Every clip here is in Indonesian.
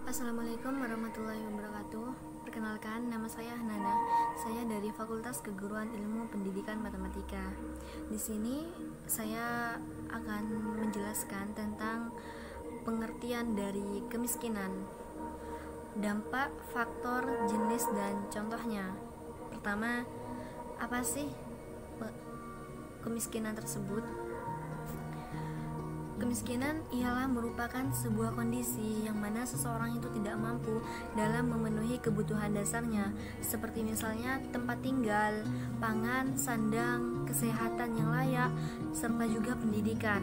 Assalamualaikum warahmatullahi wabarakatuh. Perkenalkan, nama saya Hanana. Saya dari Fakultas Keguruan Ilmu Pendidikan Matematika. Di sini saya akan menjelaskan tentang pengertian dari kemiskinan, dampak, faktor, jenis, dan contohnya. Pertama, apa sih kemiskinan tersebut? Kemiskinan ialah merupakan sebuah kondisi yang mana seseorang itu tidak mampu dalam memenuhi kebutuhan dasarnya, seperti misalnya tempat tinggal, pangan, sandang, kesehatan yang layak, serta juga pendidikan.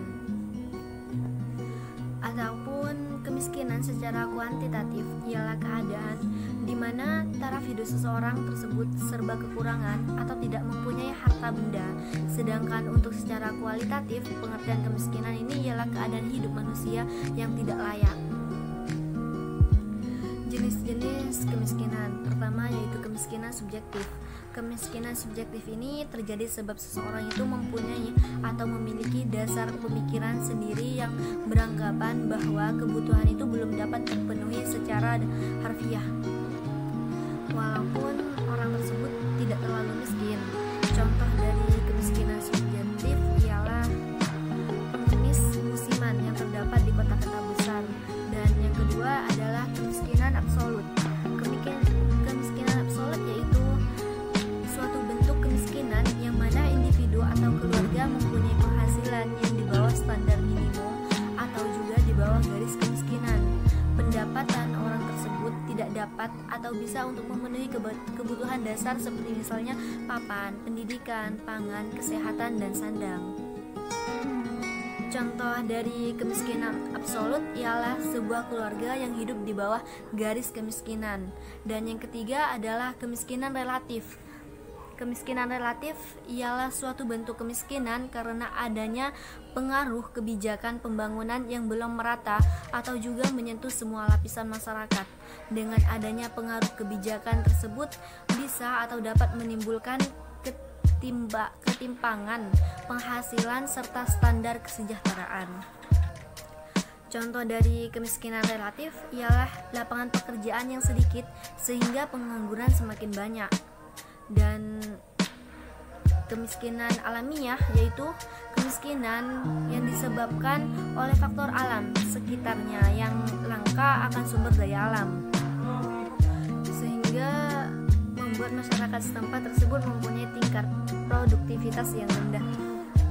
Ataupun kemiskinan secara kuantitatif ialah keadaan di mana taraf hidup seseorang tersebut serba kekurangan atau tidak mempunyai harta benda. Sedangkan untuk secara kualitatif, pengertian kemiskinan ini ialah keadaan hidup manusia yang tidak layak. Jenis-jenis kemiskinan. Pertama yaitu kemiskinan subjektif. Kemiskinan subjektif ini terjadi sebab seseorang itu mempunyai atau memiliki dasar pemikiran sendiri yang beranggapan bahwa kebutuhan itu belum dapat terpenuhi secara harfiah, walaupun orang tersebut tidak terlalu miskin. Contoh dari kemiskinan subjektif ialah pengemis musiman yang terdapat di kota-kota besar. Dan yang kedua adalah kemiskinan absolut. Kemiskinan absolut yaitu suatu bentuk kemiskinan yang mana individu atau keluarga mempunyai penghasilan yang di bawah standar minimum atau juga di bawah garis kemiskinan. Pendapatan orang tersebut tidak dapat atau bisa untuk memenuhi kebutuhan dasar seperti misalnya papan, pendidikan, pangan, kesehatan, dan sandang. Contoh dari kemiskinan absolut ialah sebuah keluarga yang hidup di bawah garis kemiskinan. Dan yang ketiga adalah kemiskinan relatif. Kemiskinan relatif ialah suatu bentuk kemiskinan karena adanya pengaruh kebijakan pembangunan yang belum merata atau juga menyentuh semua lapisan masyarakat. Dengan adanya pengaruh kebijakan tersebut bisa atau dapat menimbulkan ketimpangan penghasilan serta standar kesejahteraan. Contoh dari kemiskinan relatif ialah lapangan pekerjaan yang sedikit sehingga pengangguran semakin banyak. Dan kemiskinan alamiah yaitu kemiskinan yang disebabkan oleh faktor alam sekitarnya yang langka akan sumber daya alam, sehingga membuat masyarakat setempat tersebut mempunyai tingkat produktivitas yang rendah.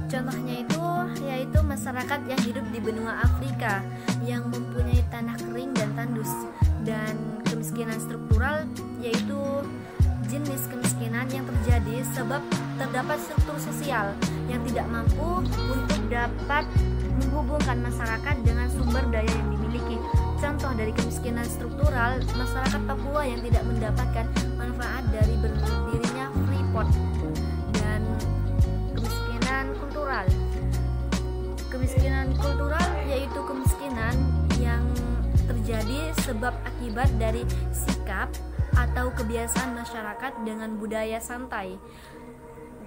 Contohnya itu yaitu masyarakat yang hidup di benua Afrika yang mempunyai tanah kering dan tandus. Dan kemiskinan struktural yaitu jenis kemiskinan yang terjadi sebab terdapat struktur sosial yang tidak mampu untuk dapat menghubungkan masyarakat dengan sumber daya yang dimiliki. Contoh dari kemiskinan struktural, masyarakat Papua yang tidak mendapatkan manfaat dari berdirinya Freeport. Dan kemiskinan kultural. Kemiskinan kultural yaitu kemiskinan yang terjadi sebab akibat dari sikap atau kebiasaan masyarakat dengan budaya santai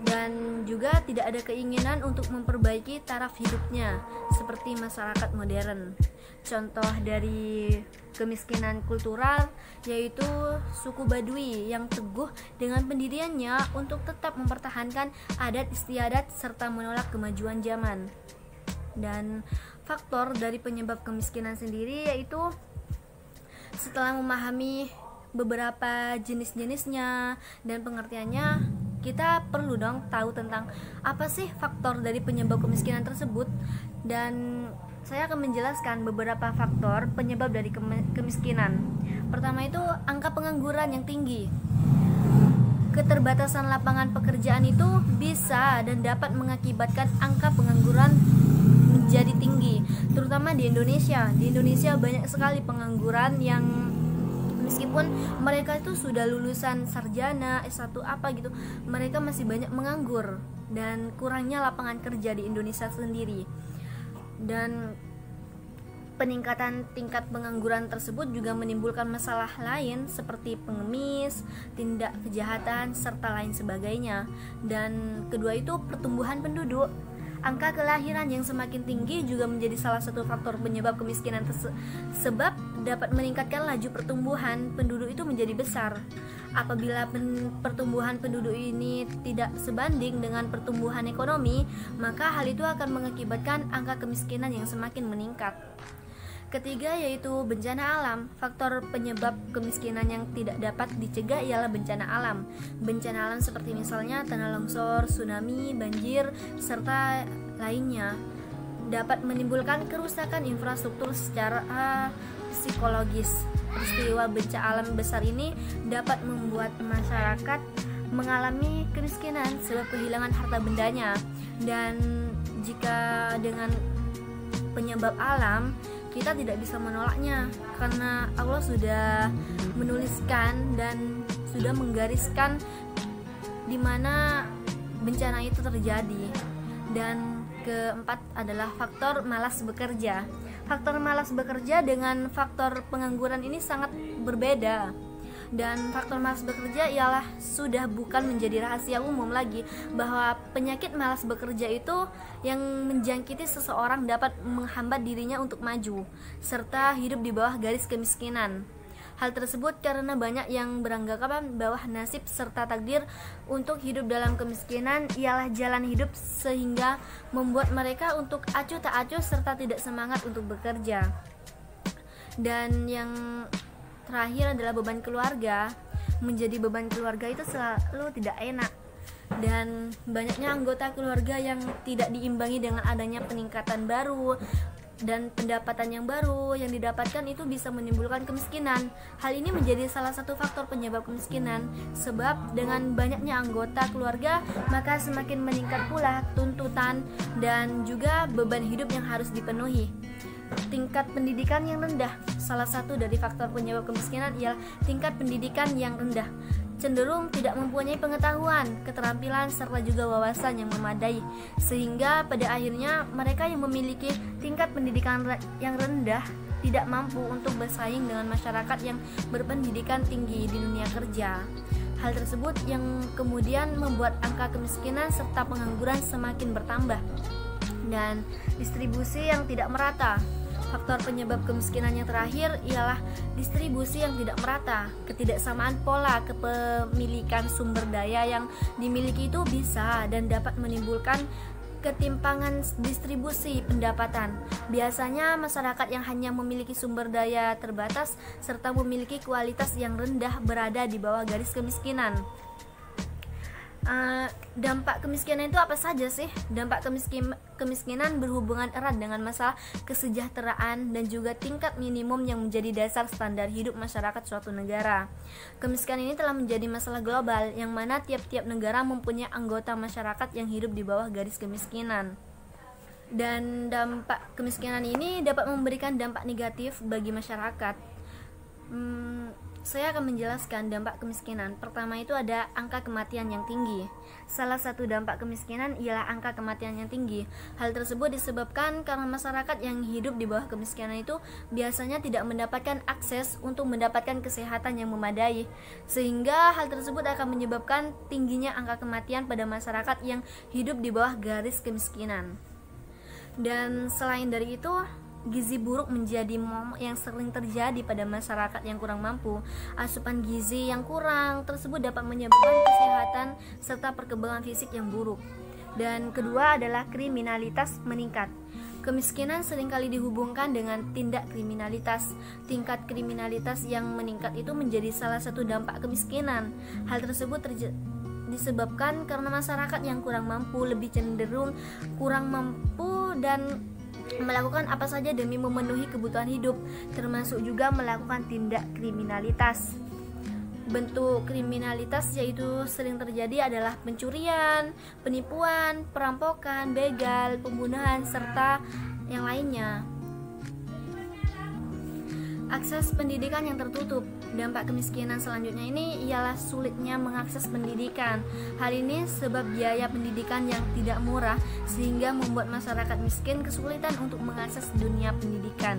dan juga tidak ada keinginan untuk memperbaiki taraf hidupnya seperti masyarakat modern. Contoh dari kemiskinan kultural yaitu suku Baduy yang teguh dengan pendiriannya untuk tetap mempertahankan adat istiadat serta menolak kemajuan zaman. Dan faktor dari penyebab kemiskinan sendiri yaitu setelah memahami beberapa jenis-jenisnya dan pengertiannya, kita perlu dong tahu tentang apa sih faktor dari penyebab kemiskinan tersebut. Dan saya akan menjelaskan beberapa faktor penyebab dari kemiskinan. Pertama itu angka pengangguran yang tinggi. Keterbatasan lapangan pekerjaan itu bisa dan dapat mengakibatkan angka pengangguran menjadi tinggi, terutama di Indonesia. Di Indonesia banyak sekali pengangguran yang meskipun mereka itu sudah lulusan sarjana, S1 apa gitu, mereka masih banyak menganggur dan kurangnya lapangan kerja di Indonesia sendiri. Dan peningkatan tingkat pengangguran tersebut juga menimbulkan masalah lain seperti pengemis, tindak kejahatan, serta lain sebagainya. Dan kedua itu pertumbuhan penduduk. Angka kelahiran yang semakin tinggi juga menjadi salah satu faktor penyebab kemiskinan sebab dapat meningkatkan laju pertumbuhan penduduk itu menjadi besar. Apabila pertumbuhan penduduk ini tidak sebanding dengan pertumbuhan ekonomi, maka hal itu akan mengakibatkan angka kemiskinan yang semakin meningkat. Ketiga yaitu bencana alam. Faktor penyebab kemiskinan yang tidak dapat dicegah ialah bencana alam. Bencana alam seperti misalnya tanah longsor, tsunami, banjir, serta lainnya dapat menimbulkan kerusakan infrastruktur secara psikologis. Peristiwa bencana alam besar ini dapat membuat masyarakat mengalami kemiskinan sebab kehilangan harta bendanya. Dan jika dengan penyebab alam, kita tidak bisa menolaknya karena Allah sudah menuliskan dan sudah menggariskan di mana bencana itu terjadi. Dan keempat adalah faktor malas bekerja. Faktor malas bekerja dengan faktor pengangguran ini sangat berbeda. Dan faktor malas bekerja ialah sudah bukan menjadi rahasia umum lagi bahwa penyakit malas bekerja itu yang menjangkiti seseorang dapat menghambat dirinya untuk maju serta hidup di bawah garis kemiskinan. Hal tersebut karena banyak yang beranggapan bahwa nasib serta takdir untuk hidup dalam kemiskinan ialah jalan hidup sehingga membuat mereka untuk acuh tak acuh serta tidak semangat untuk bekerja. Dan yang terakhir adalah beban keluarga. Menjadi beban keluarga itu selalu tidak enak, dan banyaknya anggota keluarga yang tidak diimbangi dengan adanya peningkatan baru dan pendapatan yang baru yang didapatkan itu bisa menimbulkan kemiskinan. Hal ini menjadi salah satu faktor penyebab kemiskinan sebab dengan banyaknya anggota keluarga maka semakin meningkat pula tuntutan dan juga beban hidup yang harus dipenuhi. Tingkat pendidikan yang rendah. Salah satu dari faktor penyebab kemiskinan ialah tingkat pendidikan yang rendah. Cenderung tidak mempunyai pengetahuan, keterampilan, serta juga wawasan yang memadai, sehingga pada akhirnya mereka yang memiliki tingkat pendidikan yang rendah tidak mampu untuk bersaing dengan masyarakat yang berpendidikan tinggi di dunia kerja. Hal tersebut yang kemudian membuat angka kemiskinan serta pengangguran semakin bertambah. Dan distribusi yang tidak merata. Faktor penyebab kemiskinan yang terakhir ialah distribusi yang tidak merata. Ketidaksamaan pola kepemilikan sumber daya yang dimiliki itu bisa dan dapat menimbulkan ketimpangan distribusi pendapatan. Biasanya masyarakat yang hanya memiliki sumber daya terbatas serta memiliki kualitas yang rendah berada di bawah garis kemiskinan. Dampak kemiskinan itu apa saja sih? Dampak kemiskinan berhubungan erat dengan masalah kesejahteraan dan juga tingkat minimum yang menjadi dasar standar hidup masyarakat suatu negara. Kemiskinan ini telah menjadi masalah global yang mana tiap-tiap negara mempunyai anggota masyarakat yang hidup di bawah garis kemiskinan. Dan dampak kemiskinan ini dapat memberikan dampak negatif bagi masyarakat. Saya akan menjelaskan dampak kemiskinan. Pertama itu ada angka kematian yang tinggi. Salah satu dampak kemiskinan ialah angka kematian yang tinggi. Hal tersebut disebabkan karena masyarakat yang hidup di bawah kemiskinan itu biasanya tidak mendapatkan akses untuk mendapatkan kesehatan yang memadai, sehingga hal tersebut akan menyebabkan tingginya angka kematian pada masyarakat yang hidup di bawah garis kemiskinan. Dan selain dari itu, gizi buruk menjadi momok yang sering terjadi pada masyarakat yang kurang mampu. Asupan gizi yang kurang tersebut dapat menyebabkan kesehatan serta perkembangan fisik yang buruk. Dan kedua adalah kriminalitas meningkat. Kemiskinan seringkali dihubungkan dengan tindak kriminalitas. Tingkat kriminalitas yang meningkat itu menjadi salah satu dampak kemiskinan. Hal tersebut disebabkan karena masyarakat yang kurang mampu lebih cenderung kurang mampu dan melakukan apa saja demi memenuhi kebutuhan hidup, termasuk juga melakukan tindak kriminalitas. Bentuk kriminalitas yaitu sering terjadi adalah pencurian, penipuan, perampokan, begal, pembunuhan, serta yang lainnya. Akses pendidikan yang tertutup. Dampak kemiskinan selanjutnya ini ialah sulitnya mengakses pendidikan. Hal ini sebab biaya pendidikan yang tidak murah sehingga membuat masyarakat miskin kesulitan untuk mengakses dunia pendidikan.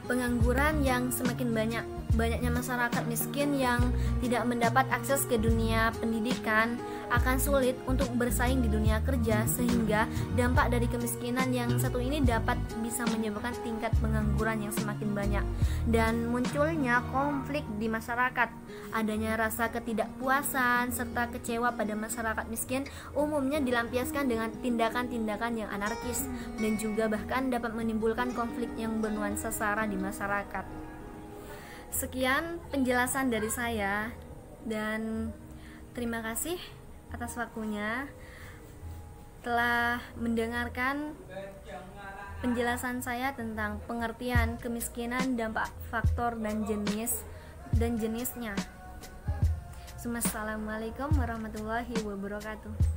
Pengangguran yang semakin banyak. banyaknya masyarakat miskin yang tidak mendapat akses ke dunia pendidikan akan sulit untuk bersaing di dunia kerja, sehingga dampak dari kemiskinan yang satu ini dapat bisa menyebabkan tingkat pengangguran yang semakin banyak dan munculnya konflik di masyarakat. Adanya rasa ketidakpuasan serta kecewa pada masyarakat miskin umumnya dilampiaskan dengan tindakan-tindakan yang anarkis dan juga bahkan dapat menimbulkan konflik yang bernuansa sara di masyarakat. Sekian penjelasan dari saya dan terima kasih atas waktunya telah mendengarkan penjelasan saya tentang pengertian kemiskinan, dampak, faktor dan jenisnya. Assalamualaikum warahmatullahi wabarakatuh.